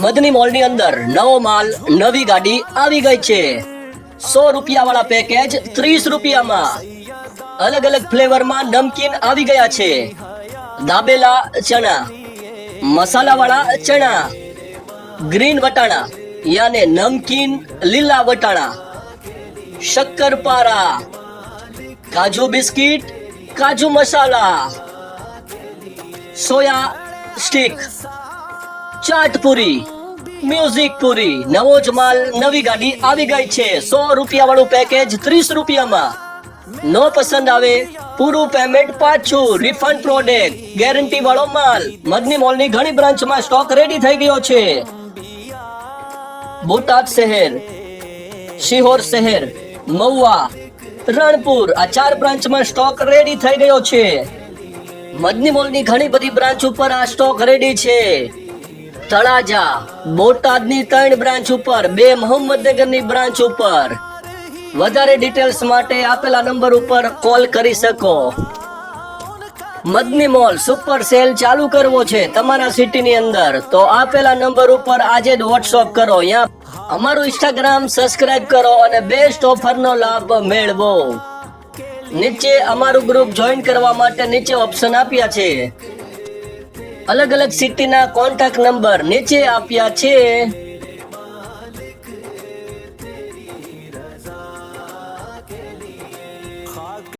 મદની મોલની અંદર નવો માલ, નવી ગાડી આવી ગઈ છે। 100 રૂપિયા વાળા પેકેજ 30 રૂપિયામાં। અલગ અલગ ફ્લેવરમાં નમકીન આવી ગયા છે। દાબેલા ચણા, મસાલા વાળા ચણા, ગ્રીન વટાણા યાને નમકીન લીલા વટાણા, શક્કરપારા, કાજુ બિસ્કિટ, કાજુ મસાલા, સોયા સ્ટીક, ચાટ પૂરી, મ્યુઝિક પૂરી। નવો જ માલ, નવી ગાડી આવી ગઈ છે। 100 રૂપિયા વાળું પેકેજ 30 રૂપિયામાં। નો પસંદ આવે પૂરું પેમેન્ટ પાછું, રિફંડ પ્રોડક્ટ, ગેરંટી વાળો માલ। મદની મોલની ઘણી બ્રાન્ચમાં સ્ટોક રેડી થઈ ગયો છે। બોટાદ શહેર, શિહોર શહેર, મહુવા, રણપુર આ 4 બ્રાન્ચમાં સ્ટોક રેડી થઈ ગયો છે। મદની મોલની ઘણી બધી બ્રાન્ચ ઉપર આ સ્ટોક રેડી છે। તળાજા, બોટાદની 3 બ્રાન્ચ ઉપર, 2 મોહમ્મદનગરની બ્રાન્ચ ઉપર। વધારે ડિટેલ્સ માટે આપેલા નંબર ઉપર કોલ કરી શકો। મદની મોલ સુપર સેલ ચાલુ કરવો છે તમારા સિટીની અંદર તો આપેલા નંબર ઉપર આજે જ વોટ્સઅપ કરો। યા અમારું ઇન્સ્ટાગ્રામ સબસ્ક્રાઇબ કરો અને બેસ્ટ ઓફરનો લાભ મેળવો। નીચે અમારું ગ્રુપ જોઈન કરવા માટે નીચે ઓપ્શન આપ્યા છે। અલગ અલગ સિટીના કોન્ટેક્ટ નંબર નીચે આપ્યા છે।